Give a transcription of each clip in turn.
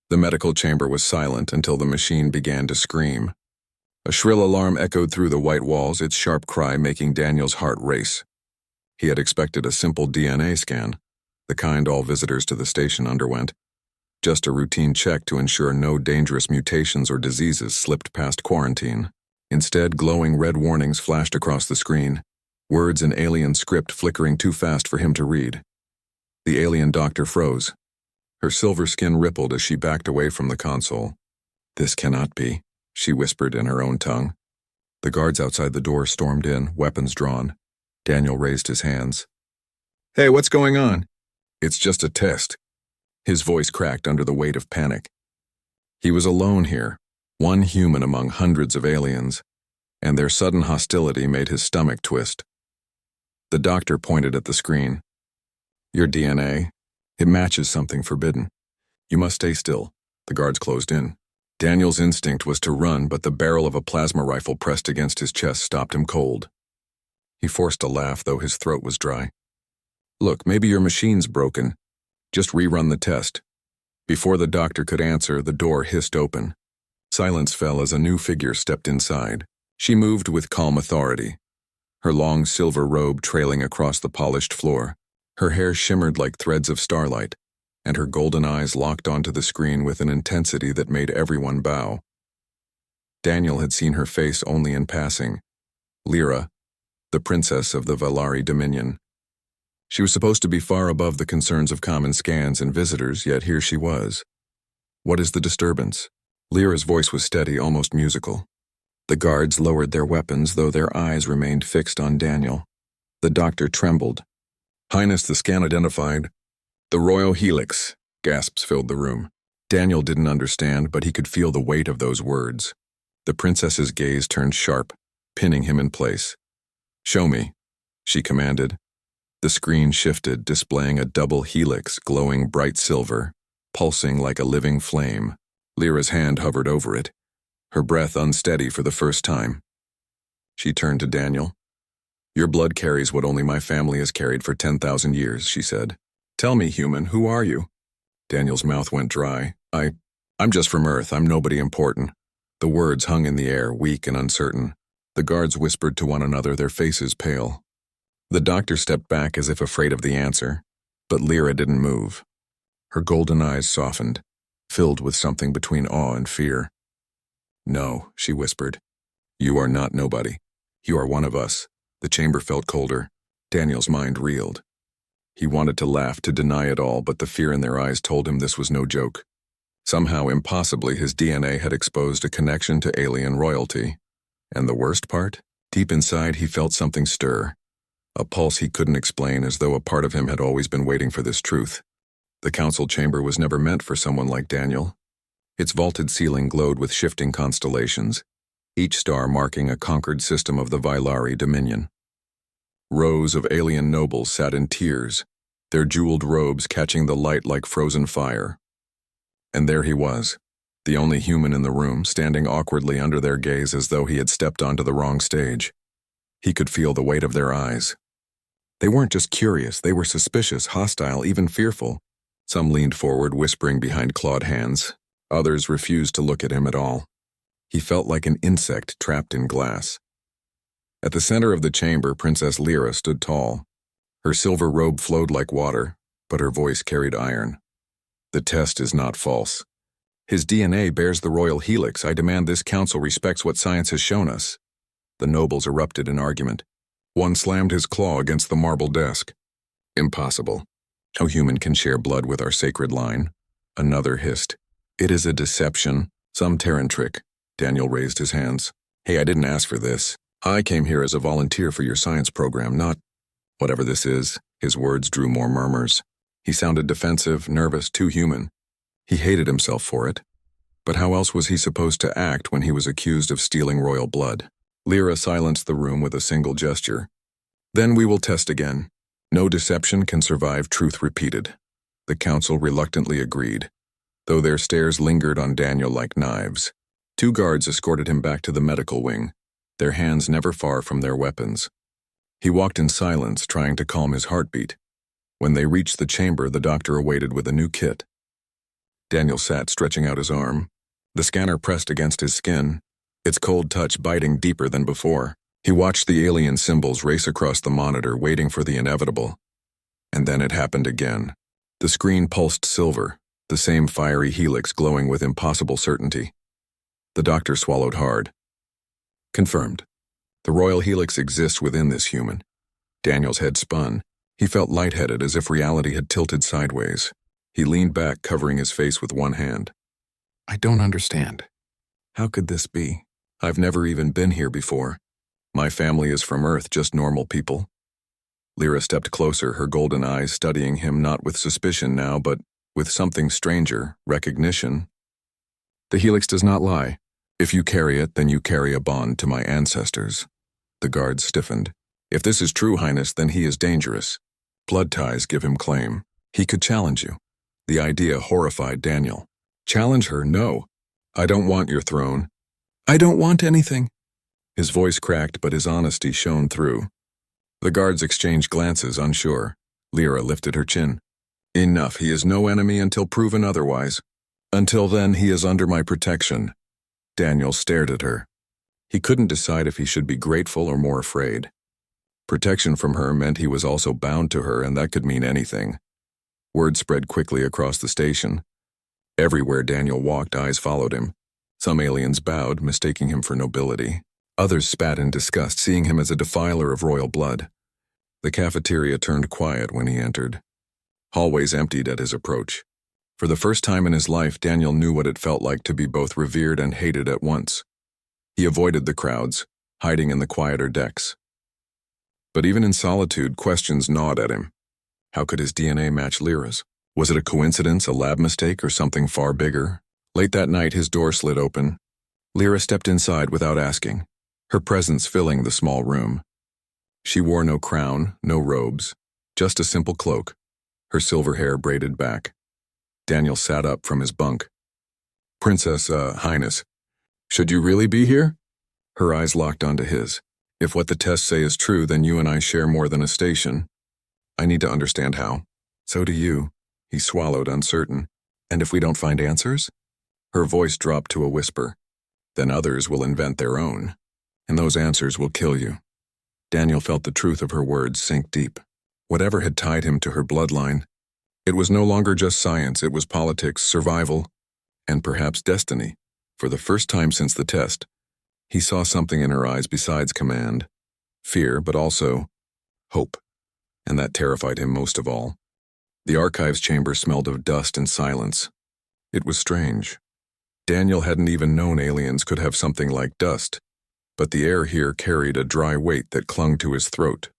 The medical chamber was silent until the machine began to scream. A shrill alarm echoed through the white walls, its sharp cry making Daniel's heart race. He had expected a simple DNA scan, the kind all visitors to the station underwent. Just a routine check to ensure no dangerous mutations or diseases slipped past quarantine. Instead, glowing red warnings flashed across the screen, words in alien script flickering too fast for him to read. The alien doctor froze. Her silver skin rippled as she backed away from the console. "This cannot be," she whispered in her own tongue. The guards outside the door stormed in, weapons drawn. Daniel raised his hands. "Hey, what's going on?" "It's just a test." His voice cracked under the weight of panic. He was alone here, one human among hundreds of aliens, and their sudden hostility made his stomach twist. The doctor pointed at the screen. "Your DNA, it matches something forbidden. You must stay still." The guards closed in. Daniel's instinct was to run, but the barrel of a plasma rifle pressed against his chest stopped him cold. He forced a laugh, though his throat was dry. "Look, maybe your machine's broken. Just rerun the test." Before the doctor could answer, the door hissed open. Silence fell as a new figure stepped inside. She moved with calm authority, her long silver robe trailing across the polished floor. Her hair shimmered like threads of starlight, and her golden eyes locked onto the screen with an intensity that made everyone bow. Daniel had seen her face only in passing. Lyra, the princess of the Valari Dominion. She was supposed to be far above the concerns of common scans and visitors, yet here she was. "What is the disturbance?" Lyra's voice was steady, almost musical. The guards lowered their weapons, though their eyes remained fixed on Daniel. The doctor trembled. "Highness, the scan identified the Royal Helix." Gasps filled the room. Daniel didn't understand, but he could feel the weight of those words. The princess's gaze turned sharp, pinning him in place. "Show me," she commanded. The screen shifted, displaying a double helix glowing bright silver, pulsing like a living flame. Lyra's hand hovered over it, her breath unsteady for the first time. She turned to Daniel. "Your blood carries what only my family has carried for 10,000 years, she said. "Tell me, human, who are you?" Daniel's mouth went dry. I'm just from Earth. I'm nobody important." The words hung in the air, weak and uncertain. The guards whispered to one another, their faces pale. The doctor stepped back as if afraid of the answer, but Lyra didn't move. Her golden eyes softened, filled with something between awe and fear. "No," she whispered. "You are not nobody. You are one of us." The chamber felt colder. Daniel's mind reeled. He wanted to laugh, to deny it all, but the fear in their eyes told him this was no joke. Somehow, impossibly, his DNA had exposed a connection to alien royalty. And the worst part? Deep inside, he felt something stir. A pulse he couldn't explain, as though a part of him had always been waiting for this truth. The council chamber was never meant for someone like Daniel. Its vaulted ceiling glowed with shifting constellations, each star marking a conquered system of the Valari Dominion. Rows of alien nobles sat in tiers, their jeweled robes catching the light like frozen fire. And there he was, the only human in the room, standing awkwardly under their gaze as though he had stepped onto the wrong stage. He could feel the weight of their eyes. They weren't just curious, they were suspicious, hostile, even fearful. Some leaned forward, whispering behind clawed hands. Others refused to look at him at all. He felt like an insect trapped in glass. At the center of the chamber, Princess Lyra stood tall. Her silver robe flowed like water, but her voice carried iron. "The test is not false. His DNA bears the royal helix. I demand this council respects what science has shown us." The nobles erupted in argument. One slammed his claw against the marble desk. "Impossible. No human can share blood with our sacred line." Another hissed. "It is a deception, some Terran trick." Daniel raised his hands. "Hey, I didn't ask for this. I came here as a volunteer for your science program, not whatever this is." His words drew more murmurs. He sounded defensive, nervous, too human. He hated himself for it. But how else was he supposed to act when he was accused of stealing royal blood? Lyra silenced the room with a single gesture. "Then we will test again. No deception can survive truth repeated." The council reluctantly agreed, though their stares lingered on Daniel like knives. 2 guards escorted him back to the medical wing, their hands never far from their weapons. He walked in silence, trying to calm his heartbeat. When they reached the chamber, the doctor awaited with a new kit. Daniel sat, stretching out his arm. The scanner pressed against his skin, its cold touch biting deeper than before. He watched the alien symbols race across the monitor, waiting for the inevitable. And then it happened again. The screen pulsed silver, the same fiery helix glowing with impossible certainty. The doctor swallowed hard. Confirmed. The royal helix exists within this human. Daniel's head spun. He felt lightheaded, as if reality had tilted sideways. He leaned back, covering his face with one hand. I don't understand. How could this be? I've never even been here before. My family is from Earth, just normal people. Lyra stepped closer, her golden eyes studying him, not with suspicion now, but with something stranger, recognition. The helix does not lie. If you carry it, then you carry a bond to my ancestors. The guard stiffened. If this is true, Highness, then he is dangerous. Blood ties give him claim. He could challenge you. The idea horrified Daniel. Challenge her? No. I don't want your throne. I don't want anything. His voice cracked, but his honesty shone through. The guards exchanged glances, unsure. Lyra lifted her chin. Enough. He is no enemy until proven otherwise. Until then, he is under my protection. Daniel stared at her. He couldn't decide if he should be grateful or more afraid. Protection from her meant he was also bound to her, and that could mean anything. Word spread quickly across the station. Everywhere Daniel walked, eyes followed him. Some aliens bowed, mistaking him for nobility. Others spat in disgust, seeing him as a defiler of royal blood. The cafeteria turned quiet when he entered. Hallways emptied at his approach. For the first time in his life, Daniel knew what it felt like to be both revered and hated at once. He avoided the crowds, hiding in the quieter decks. But even in solitude, questions gnawed at him. How could his DNA match Lyra's? Was it a coincidence, a lab mistake, or something far bigger? Late that night, his door slid open. Lyra stepped inside without asking, her presence filling the small room. She wore no crown, no robes, just a simple cloak, her silver hair braided back. Daniel sat up from his bunk. Princess, Highness, should you really be here? Her eyes locked onto his. If what the tests say is true, then you and I share more than a station. I need to understand how. So do you. He swallowed, uncertain. And if we don't find answers? Her voice dropped to a whisper. Then others will invent their own. And those answers will kill you. Daniel felt the truth of her words sink deep. Whatever had tied him to her bloodline, it was no longer just science, it was politics, survival, and perhaps destiny. For the first time since the test, he saw something in her eyes besides command. Fear, but also hope. And that terrified him most of all. The archives chamber smelled of dust and silence. It was strange. Daniel hadn't even known aliens could have something like dust, but the air here carried a dry weight that clung to his throat.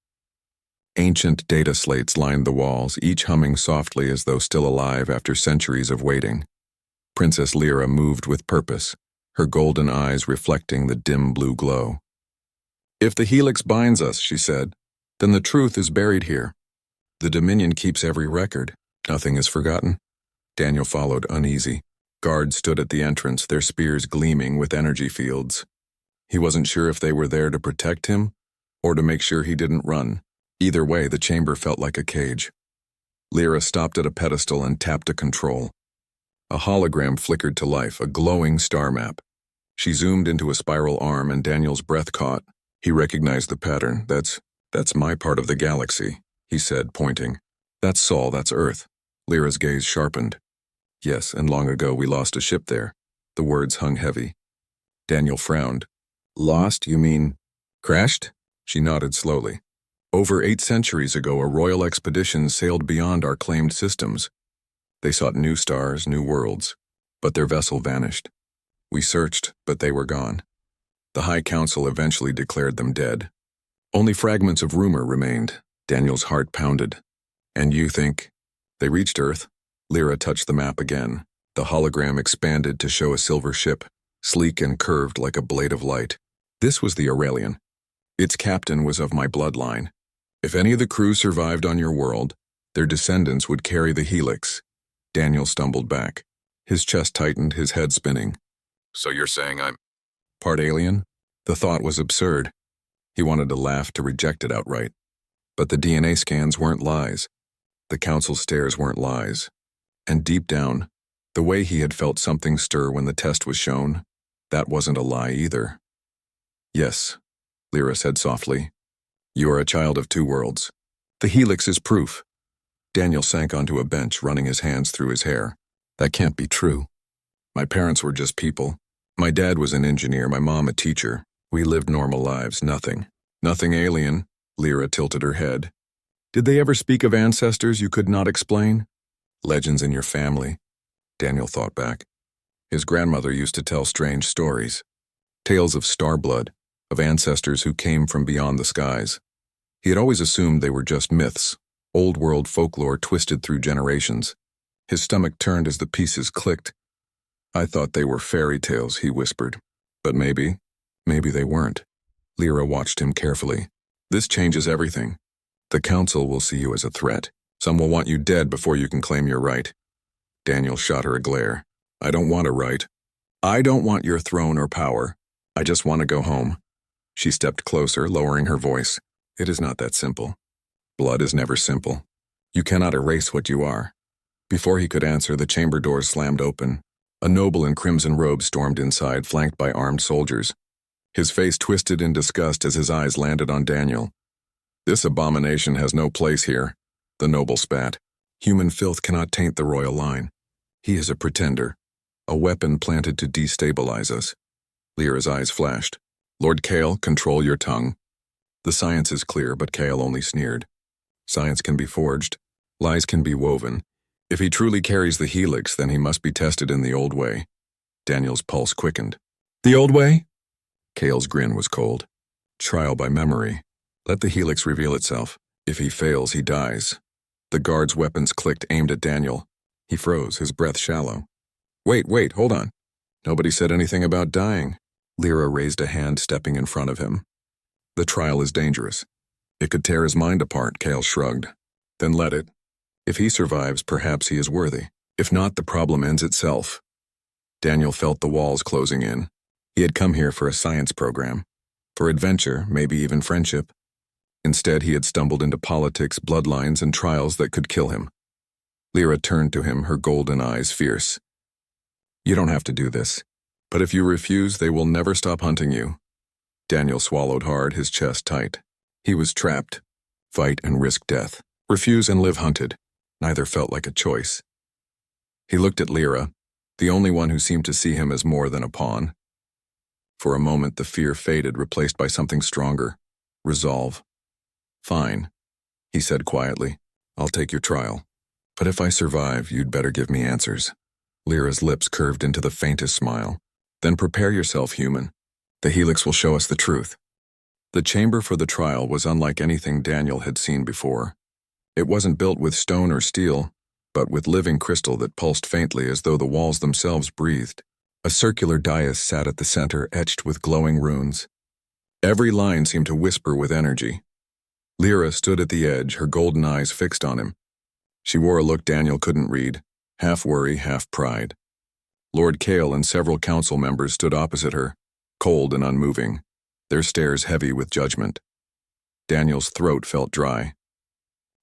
Ancient data slates lined the walls, each humming softly as though still alive after centuries of waiting. Princess Lyra moved with purpose, her golden eyes reflecting the dim blue glow. If the helix binds us, she said, then the truth is buried here. The Dominion keeps every record. Nothing is forgotten. Daniel followed, uneasy. Guards stood at the entrance, their spears gleaming with energy fields. He wasn't sure if they were there to protect him or to make sure he didn't run. Either way, the chamber felt like a cage. Lyra stopped at a pedestal and tapped a control. A hologram flickered to life, a glowing star map. She zoomed into a spiral arm and Daniel's breath caught. He recognized the pattern. That's my part of the galaxy, he said, pointing. That's Sol, that's Earth. Lyra's gaze sharpened. Yes, and long ago we lost a ship there. The words hung heavy. Daniel frowned. Lost, you mean crashed? She nodded slowly. Over 8 centuries ago, a royal expedition sailed beyond our claimed systems. They sought new stars, new worlds, but their vessel vanished. We searched, but they were gone. The High Council eventually declared them dead. Only fragments of rumor remained. Daniel's heart pounded. And you think? They reached Earth. Lyra touched the map again. The hologram expanded to show a silver ship, sleek and curved like a blade of light. This was the Aurelian. Its captain was of my bloodline. If any of the crew survived on your world, their descendants would carry the helix. Daniel stumbled back. His chest tightened, his head spinning. So you're saying I'm part alien? The thought was absurd. He wanted to laugh, to reject it outright. But the DNA scans weren't lies. The council stares weren't lies. And deep down, The way he had felt something stir when the test was shown, that wasn't a lie either. Yes, Lyra said softly. You are a child of two worlds. The helix is proof. Daniel sank onto a bench, running his hands through his hair. That can't be true. My parents were just people. My dad was an engineer, my mom a teacher. We lived normal lives, nothing. Nothing alien. Lyra tilted her head. Did they ever speak of ancestors you could not explain? Legends in your family. Daniel thought back. His grandmother used to tell strange stories. Tales of star blood, of ancestors who came from beyond the skies. He had always assumed they were just myths, old-world folklore twisted through generations. His stomach turned as the pieces clicked. I thought they were fairy tales, he whispered. But maybe they weren't. Lyra watched him carefully. This changes everything. The council will see you as a threat. Some will want you dead before you can claim your right. Daniel shot her a glare. I don't want a right. I don't want your throne or power. I just want to go home. She stepped closer, lowering her voice. It is not that simple. Blood is never simple. You cannot erase what you are. Before he could answer, the chamber doors slammed open. A noble in crimson robe stormed inside, flanked by armed soldiers. His face twisted in disgust as his eyes landed on Daniel. This abomination has no place here, the noble spat. Human filth cannot taint the royal line. He is a pretender, a weapon planted to destabilize us. Lyra's eyes flashed. Lord Kale, control your tongue. The science is clear, but Kale only sneered. Science can be forged. Lies can be woven. If he truly carries the helix, then he must be tested in the old way. Daniel's pulse quickened. The old way? Kale's grin was cold. Trial by memory. Let the helix reveal itself. If he fails, he dies. The guard's weapons clicked, aimed at Daniel. He froze, his breath shallow. Wait, hold on. Nobody said anything about dying. Lyra raised a hand, stepping in front of him. The trial is dangerous. It could tear his mind apart, Kale shrugged. Then let it. If he survives, perhaps he is worthy. If not, the problem ends itself. Daniel felt the walls closing in. He had come here for a science program. For adventure, maybe even friendship. Instead, he had stumbled into politics, bloodlines, and trials that could kill him. Lyra turned to him, her golden eyes fierce. You don't have to do this. But if you refuse, they will never stop hunting you. Daniel swallowed hard, his chest tight. He was trapped. Fight and risk death. Refuse and live hunted. Neither felt like a choice. He looked at Lyra, the only one who seemed to see him as more than a pawn. For a moment, the fear faded, replaced by something stronger. Resolve. Fine, he said quietly. I'll take your trial. But if I survive, you'd better give me answers. Lyra's lips curved into the faintest smile. Then prepare yourself, human. The helix will show us the truth. The chamber for the trial was unlike anything Daniel had seen before. It wasn't built with stone or steel, but with living crystal that pulsed faintly as though the walls themselves breathed. A circular dais sat at the center, etched with glowing runes. Every line seemed to whisper with energy. Lyra stood at the edge, her golden eyes fixed on him. She wore a look Daniel couldn't read, half worry, half pride. Lord Kale and several council members stood opposite her, cold and unmoving, their stares heavy with judgment. Daniel's throat felt dry.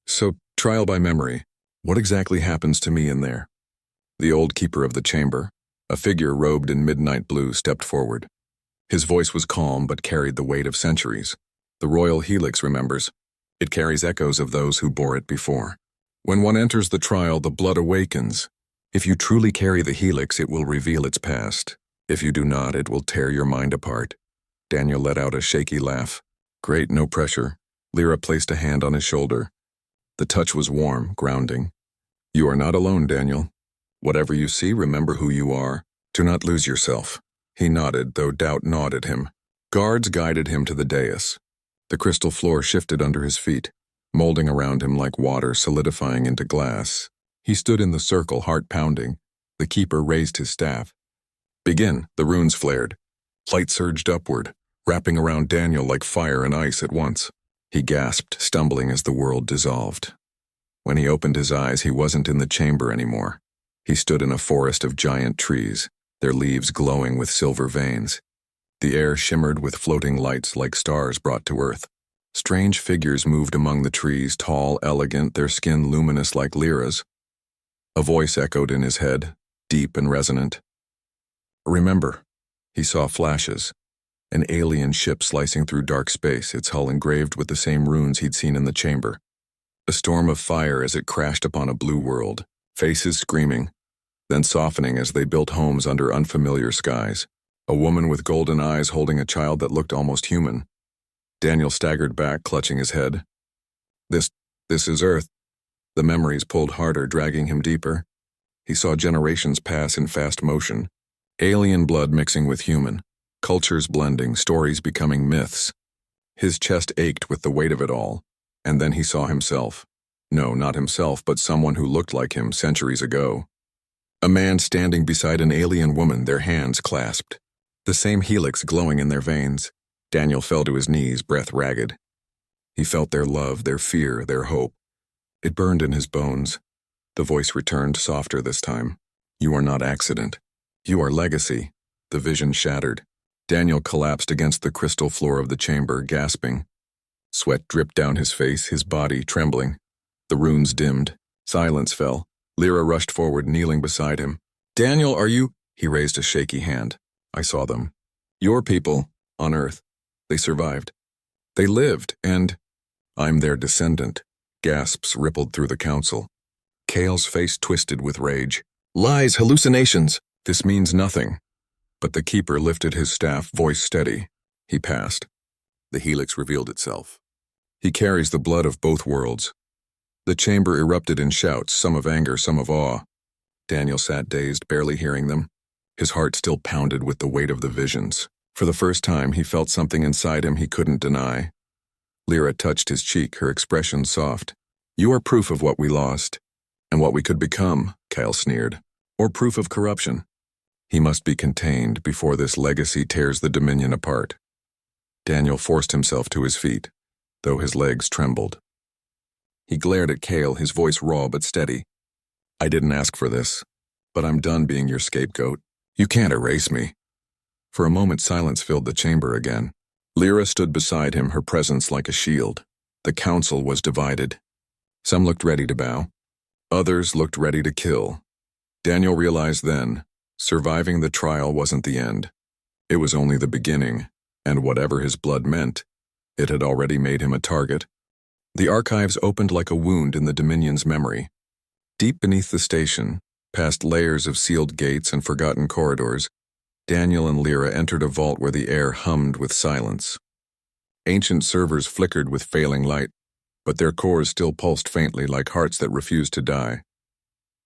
So, trial by memory, what exactly happens to me in there? The old keeper of the chamber, a figure robed in midnight blue, stepped forward. His voice was calm but carried the weight of centuries. The royal helix remembers. It carries echoes of those who bore it before. When one enters the trial, the blood awakens. If you truly carry the helix, it will reveal its past. If you do not, it will tear your mind apart. Daniel let out a shaky laugh. Great, no pressure. Lyra placed a hand on his shoulder. The touch was warm, grounding. You are not alone, Daniel. Whatever you see, remember who you are. Do not lose yourself. He nodded, though doubt gnawed at him. Guards guided him to the dais. The crystal floor shifted under his feet, molding around him like water solidifying into glass. He stood in the circle, heart pounding. The keeper raised his staff. Begin, the runes flared. Light surged upward, wrapping around Daniel like fire and ice at once. He gasped, stumbling as the world dissolved. When he opened his eyes, he wasn't in the chamber anymore. He stood in a forest of giant trees, their leaves glowing with silver veins. The air shimmered with floating lights like stars brought to earth. Strange figures moved among the trees, tall, elegant, their skin luminous like Lyra's. A voice echoed in his head. deep and resonant. Remember, he saw flashes. An alien ship slicing through dark space, its hull engraved with the same runes he'd seen in the chamber. A storm of fire as it crashed upon a blue world, faces screaming, then softening as they built homes under unfamiliar skies. A woman with golden eyes holding a child that looked almost human. Daniel staggered back, clutching his head. This is Earth. The memories pulled harder, dragging him deeper. He saw generations pass in fast motion. Alien blood mixing with human. Cultures blending, stories becoming myths. His chest ached with the weight of it all. And then he saw himself. No, not himself, but someone who looked like him centuries ago. A man standing beside an alien woman, their hands clasped. The same helix glowing in their veins. Daniel fell to his knees, breath ragged. He felt their love, their fear, their hope. It burned in his bones. The voice returned, softer this time. You are not accident. You are legacy. The vision shattered. Daniel collapsed against the crystal floor of the chamber, gasping. Sweat dripped down his face, his body trembling. The runes dimmed. Silence fell. Lyra rushed forward, kneeling beside him. Daniel, are you? He raised a shaky hand. I saw them. Your people, on Earth. They survived. They lived, and I'm their descendant. Gasps rippled through the council. Kale's face twisted with rage. Lies, hallucinations. This means nothing. But the keeper lifted his staff, voice steady. He passed. The helix revealed itself. He carries the blood of both worlds. The chamber erupted in shouts, some of anger, some of awe. Daniel sat dazed, barely hearing them. His heart still pounded with the weight of the visions. For the first time, he felt something inside him he couldn't deny. Lyra touched his cheek, her expression soft. You are proof of what we lost, and what we could become, Kyle sneered. Or proof of corruption. He must be contained before this legacy tears the Dominion apart. Daniel forced himself to his feet, though his legs trembled. He glared at Kale, his voice raw but steady. I didn't ask for this, but I'm done being your scapegoat. You can't erase me. For a moment, silence filled the chamber again. Lyra stood beside him, her presence like a shield. The council was divided. Some looked ready to bow. Others looked ready to kill. Daniel realized then, surviving the trial wasn't the end. It was only the beginning, and whatever his blood meant, it had already made him a target. The archives opened like a wound in the Dominion's memory. Deep beneath the station, past layers of sealed gates and forgotten corridors, Daniel and Lyra entered a vault where the air hummed with silence. Ancient servers flickered with failing light, but their cores still pulsed faintly like hearts that refused to die.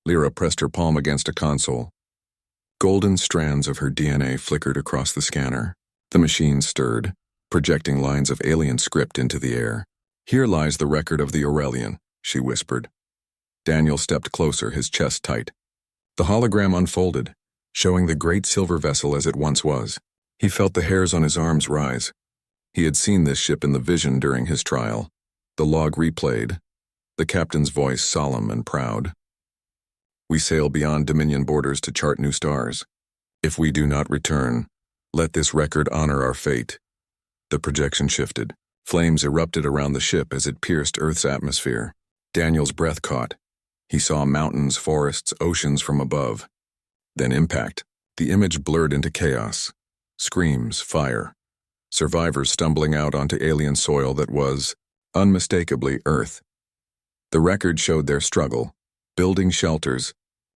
Lyra pressed her palm against a console. Golden strands of her DNA flickered across the scanner. The machine stirred, projecting lines of alien script into the air. Here lies the record of the Aurelian, she whispered. Daniel stepped closer, his chest tight. The hologram unfolded, showing the great silver vessel as it once was. He felt the hairs on his arms rise. He had seen this ship in the vision during his trial. The log replayed, the captain's voice solemn and proud. We sail beyond Dominion borders to chart new stars. If we do not return, let this record honor our fate. The projection shifted. Flames erupted around the ship as it pierced Earth's atmosphere. Daniel's breath caught. He saw mountains, forests, oceans from above. Then impact. The image blurred into chaos. Screams, fire. Survivors stumbling out onto alien soil that was, unmistakably, Earth. The record showed their struggle, building shelters,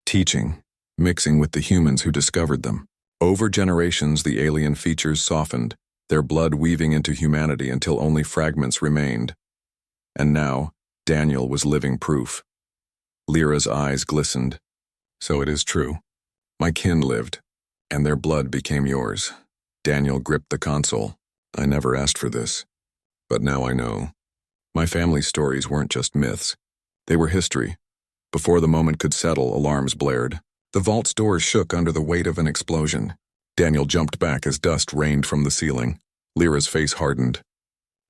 teaching, mixing with the humans who discovered them. Over generations, the alien features softened, their blood weaving into humanity until only fragments remained. And now, Daniel was living proof. Lyra's eyes glistened. So it is true. My kin lived, and their blood became yours. Daniel gripped the console. I never asked for this, but now I know. My family's stories weren't just myths. They were history. Before the moment could settle, alarms blared. The vault's doors shook under the weight of an explosion. Daniel jumped back as dust rained from the ceiling. Lyra's face hardened.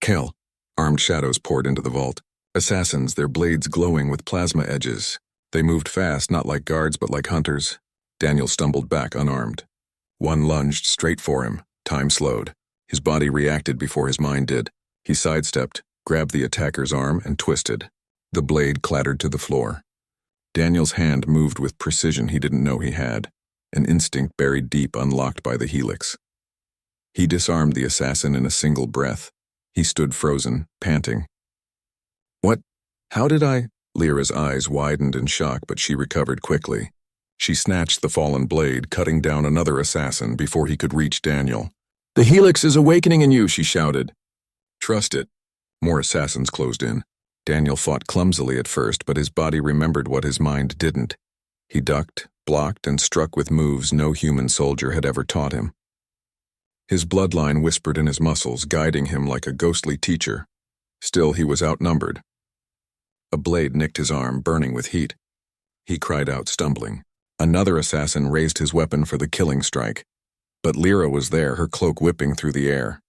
Kel. Armed shadows poured into the vault. Assassins, their blades glowing with plasma edges. They moved fast, not like guards but like hunters. Daniel stumbled back unarmed. One lunged straight for him. Time slowed. His body reacted before his mind did. He sidestepped, grabbed the attacker's arm, and twisted. The blade clattered to the floor. Daniel's hand moved with precision he didn't know he had, an instinct buried deep unlocked by the helix. He disarmed the assassin in a single breath. He stood frozen, panting. "What? How did I?" Lyra's eyes widened in shock, but she recovered quickly. She snatched the fallen blade, cutting down another assassin before he could reach Daniel. "The helix is awakening in you," she shouted. "Trust it." More assassins closed in. Daniel fought clumsily at first, but his body remembered what his mind didn't. He ducked, blocked, and struck with moves no human soldier had ever taught him. His bloodline whispered in his muscles, guiding him like a ghostly teacher. Still, he was outnumbered. A blade nicked his arm, burning with heat. He cried out, stumbling. Another assassin raised his weapon for the killing strike. But Lyra was there, her cloak whipping through the air.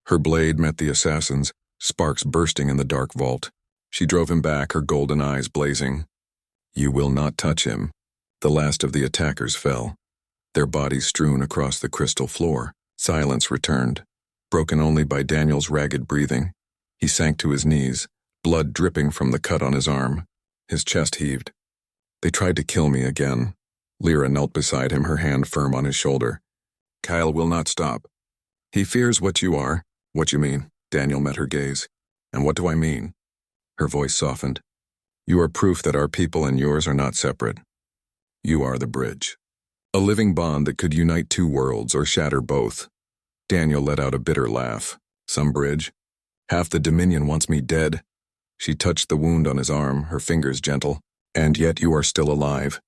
Her blade met the assassin's, sparks bursting in the dark vault. She drove him back, her golden eyes blazing. "You will not touch him." The last of the attackers fell, their bodies strewn across the crystal floor. Silence returned, broken only by Daniel's ragged breathing. He sank to his knees, blood dripping from the cut on his arm. His chest heaved. "They tried to kill me again." Lyra knelt beside him, her hand firm on his shoulder. "Kyle will not stop. He fears what you are." "What you mean?" Daniel met her gaze. "And what do I mean?" Her voice softened. "You are proof that our people and yours are not separate. You are the bridge. A living bond that could unite two worlds or shatter both." Daniel let out a bitter laugh. "Some bridge? Half the Dominion wants me dead." She touched the wound on his arm, her fingers gentle. "And yet you are still alive.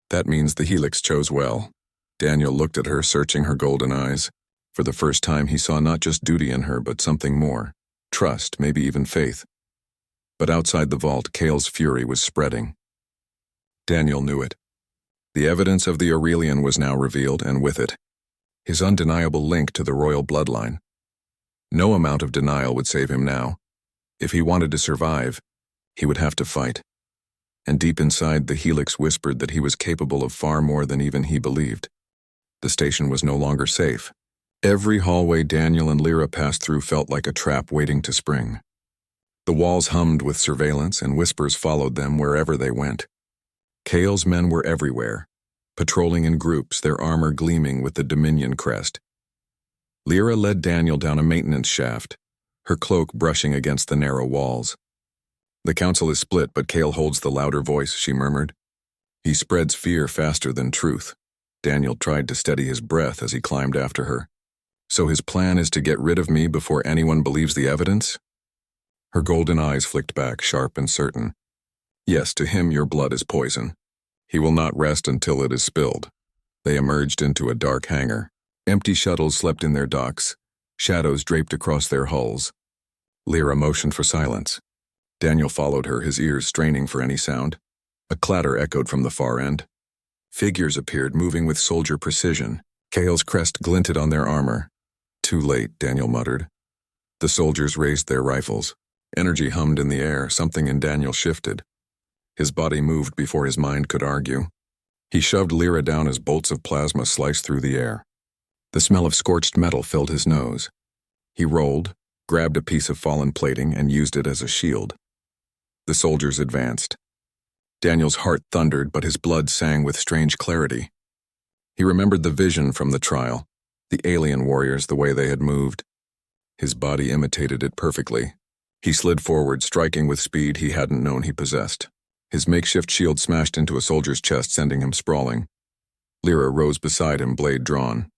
That means the helix chose well." Daniel looked at her, searching her golden eyes. For the first time he saw not just duty in her, but something more. Trust, maybe even faith. But outside the vault, Kale's fury was spreading. Daniel knew it. The evidence of the Aurelian was now revealed, and with it, his undeniable link to the royal bloodline. No amount of denial would save him now. If he wanted to survive, he would have to fight. And deep inside, the helix whispered that he was capable of far more than even he believed. The station was no longer safe. Every hallway Daniel and Lyra passed through felt like a trap waiting to spring. The walls hummed with surveillance, and whispers followed them wherever they went. Kale's men were everywhere, patrolling in groups, their armor gleaming with the Dominion crest. Lyra led Daniel down a maintenance shaft, her cloak brushing against the narrow walls. "The council is split, but Kale holds the louder voice," she murmured. "He spreads fear faster than truth." Daniel tried to steady his breath as he climbed after her. "So his plan is to get rid of me before anyone believes the evidence?" Her golden eyes flicked back, sharp and certain. "Yes, to him your blood is poison. He will not rest until it is spilled." They emerged into a dark hangar. Empty shuttles slept in their docks, shadows draped across their hulls. Lyra motioned for silence. Daniel followed her, his ears straining for any sound. A clatter echoed from the far end. Figures appeared, moving with soldier precision. Kale's crest glinted on their armor. "Too late," Daniel muttered. The soldiers raised their rifles. Energy hummed in the air, something in Daniel shifted. His body moved before his mind could argue. He shoved Lyra down as bolts of plasma sliced through the air. The smell of scorched metal filled his nose. He rolled, grabbed a piece of fallen plating, and used it as a shield. The soldiers advanced. Daniel's heart thundered, but his blood sang with strange clarity. He remembered the vision from the trial, the alien warriors, the way they had moved. His body imitated it perfectly. He slid forward, striking with speed he hadn't known he possessed. His makeshift shield smashed into a soldier's chest, sending him sprawling. Lyra rose beside him, blade drawn.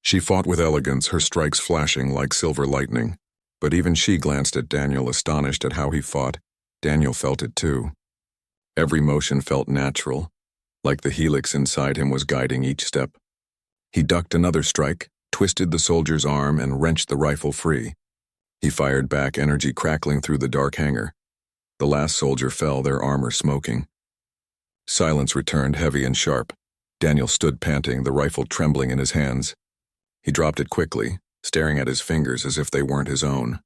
She fought with elegance, her strikes flashing like silver lightning. But even she glanced at Daniel, astonished at how he fought. Daniel felt it too. Every motion felt natural, like the helix inside him was guiding each step. He ducked another strike, twisted the soldier's arm, and wrenched the rifle free. He fired back, energy crackling through the dark hangar. The last soldier fell, their armor smoking. Silence returned, heavy and sharp. Daniel stood panting, the rifle trembling in his hands. He dropped it quickly, staring at his fingers as if they weren't his own.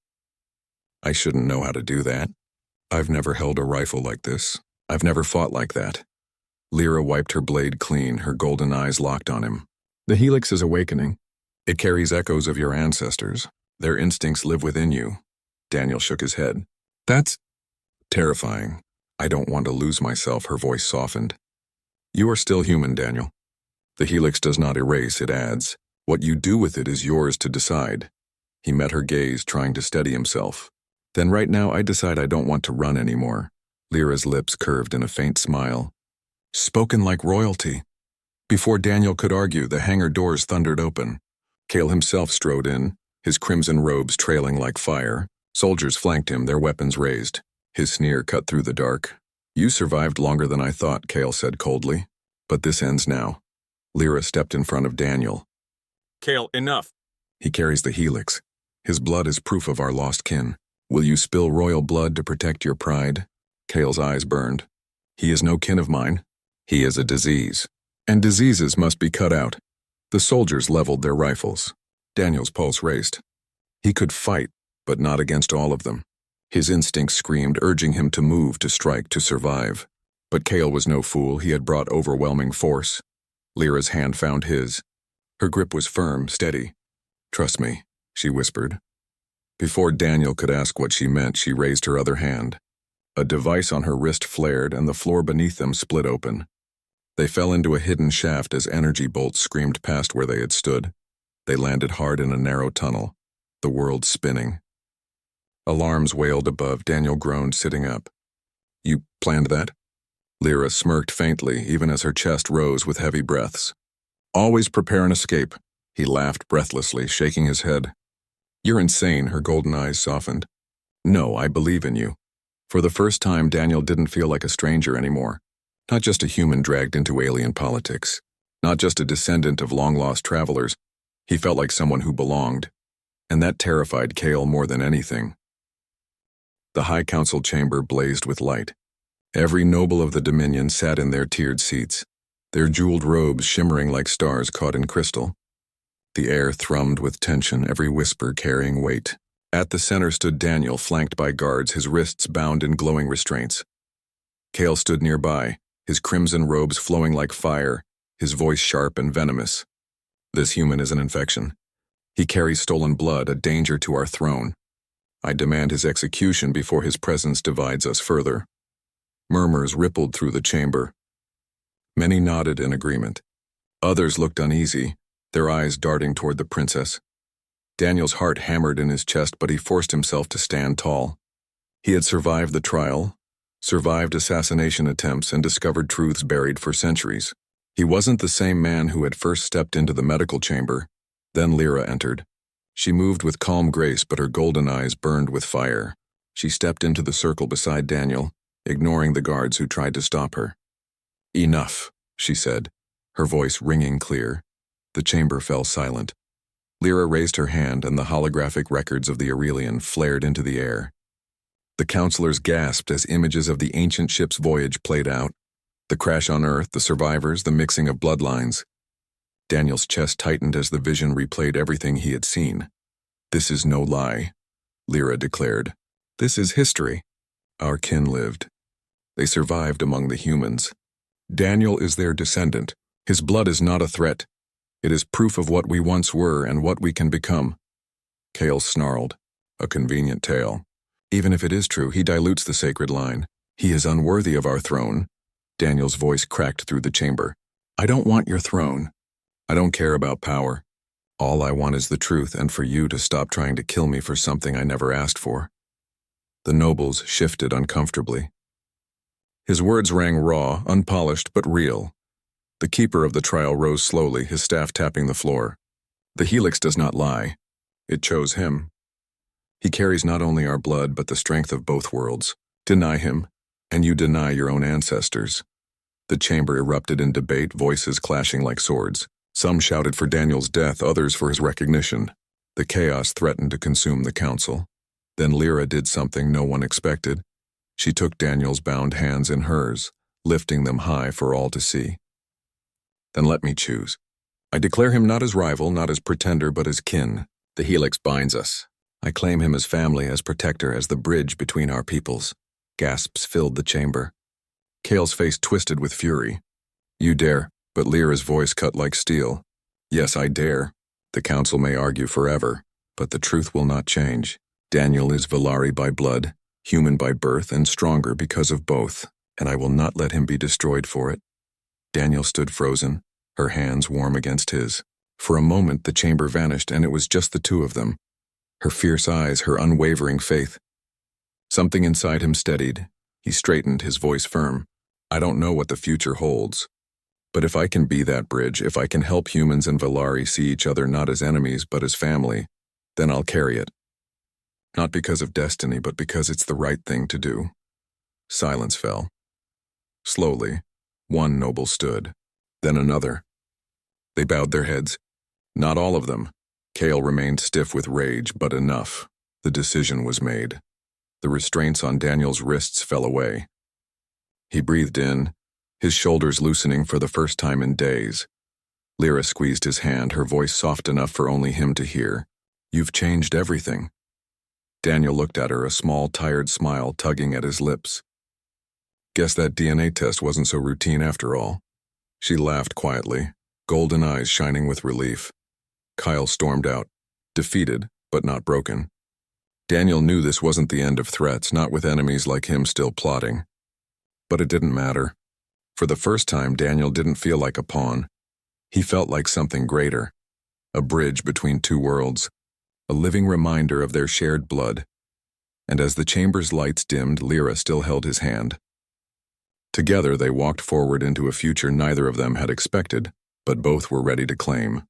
"I shouldn't know how to do that. I've never held a rifle like this. I've never fought like that." Lyra wiped her blade clean, her golden eyes locked on him. "The helix is awakening. It carries echoes of your ancestors. Their instincts live within you." Daniel shook his head. "That's terrifying." I don't want to lose myself, her voice softened. You are still human, Daniel. The helix does not erase, it adds. What you do with it is yours to decide. He met her gaze, trying to steady himself. Then right now I decide I don't want to run anymore. Lyra's lips curved in a faint smile. Spoken like royalty. Before Daniel could argue, the hangar doors thundered open. Cale himself strode in, his crimson robes trailing like fire. Soldiers flanked him, their weapons raised. His sneer cut through the dark. You survived longer than I thought, Cale said coldly. But this ends now. Lyra stepped in front of Daniel. Cale, enough. He carries the helix. His blood is proof of our lost kin. Will you spill royal blood to protect your pride? Cale's eyes burned. He is no kin of mine. He is a disease. And diseases must be cut out. The soldiers leveled their rifles. Daniel's pulse raced. He could fight, but not against all of them. His instincts screamed, urging him to move, to strike, to survive. But Cale was no fool. He had brought overwhelming force. Lyra's hand found his. Her grip was firm, steady. Trust me, she whispered. Before Daniel could ask what she meant, she raised her other hand. A device on her wrist flared, and the floor beneath them split open. They fell into a hidden shaft as energy bolts screamed past where they had stood. They landed hard in a narrow tunnel, the world spinning. Alarms wailed above. Daniel groaned, sitting up. You planned that? Lyra smirked faintly, even as her chest rose with heavy breaths. Always prepare an escape. He laughed breathlessly, shaking his head. You're insane, her golden eyes softened. No, I believe in you. For the first time, Daniel didn't feel like a stranger anymore. Not just a human dragged into alien politics. Not just a descendant of long-lost travelers. He felt like someone who belonged. And that terrified Cale more than anything. The High Council chamber blazed with light. Every noble of the Dominion sat in their tiered seats, their jeweled robes shimmering like stars caught in crystal. The air thrummed with tension, every whisper carrying weight. At the center stood Daniel, flanked by guards, his wrists bound in glowing restraints. Cale stood nearby, his crimson robes flowing like fire, his voice sharp and venomous. This human is an infection. He carries stolen blood, a danger to our throne. I demand his execution before his presence divides us further. Murmurs rippled through the chamber. Many nodded in agreement. Others looked uneasy, their eyes darting toward the princess. Daniel's heart hammered in his chest, but he forced himself to stand tall. He had survived the trial, survived assassination attempts, and discovered truths buried for centuries. He wasn't the same man who had first stepped into the medical chamber. Then Lyra entered. She moved with calm grace, but her golden eyes burned with fire. She stepped into the circle beside Daniel, ignoring the guards who tried to stop her. Enough, she said, her voice ringing clear. The chamber fell silent. Lyra raised her hand, and the holographic records of the Aurelian flared into the air. The counselors gasped as images of the ancient ship's voyage played out. The crash on Earth, the survivors, the mixing of bloodlines. Daniel's chest tightened as the vision replayed everything he had seen. This is no lie, Lyra declared. This is history. Our kin lived. They survived among the humans. Daniel is their descendant. His blood is not a threat. It is proof of what we once were and what we can become. Cale snarled. A convenient tale. Even if it is true, he dilutes the sacred line. He is unworthy of our throne. Daniel's voice cracked through the chamber. I don't want your throne. I don't care about power. All I want is the truth, and for you to stop trying to kill me for something I never asked for. The nobles shifted uncomfortably. His words rang raw, unpolished, but real. The keeper of the trial rose slowly, his staff tapping the floor. The helix does not lie. It chose him. He carries not only our blood, but the strength of both worlds. Deny him, and you deny your own ancestors. The chamber erupted in debate, voices clashing like swords. Some shouted for Daniel's death, others for his recognition. The chaos threatened to consume the council. Then Lyra did something no one expected. She took Daniel's bound hands in hers, lifting them high for all to see. Then let me choose. I declare him not as rival, not as pretender, but as kin. The helix binds us. I claim him as family, as protector, as the bridge between our peoples. Gasps filled the chamber. Cale's face twisted with fury. You dare, but Lyra's voice cut like steel. Yes, I dare. The council may argue forever, but the truth will not change. Daniel is Valari by blood. Human by birth and stronger because of both, and I will not let him be destroyed for it. Daniel stood frozen, her hands warm against his. For a moment the chamber vanished and it was just the two of them. Her fierce eyes, her unwavering faith. Something inside him steadied. He straightened, his voice firm. I don't know what the future holds. But if I can be that bridge, if I can help humans and Valari see each other not as enemies but as family, then I'll carry it. Not because of destiny, but because it's the right thing to do. Silence fell. Slowly, one noble stood, then another. They bowed their heads. Not all of them. Kale remained stiff with rage, but enough. The decision was made. The restraints on Daniel's wrists fell away. He breathed in, his shoulders loosening for the first time in days. Lyra squeezed his hand, her voice soft enough for only him to hear. You've changed everything. Daniel looked at her, a small, tired smile tugging at his lips. Guess that DNA test wasn't so routine after all. She laughed quietly, golden eyes shining with relief. Kyle stormed out, defeated, but not broken. Daniel knew this wasn't the end of threats, not with enemies like him still plotting. But it didn't matter. For the first time, Daniel didn't feel like a pawn. He felt like something greater. A bridge between two worlds. A living reminder of their shared blood. And as the chamber's lights dimmed, Lyra still held his hand. Together they walked forward into a future neither of them had expected, but both were ready to claim.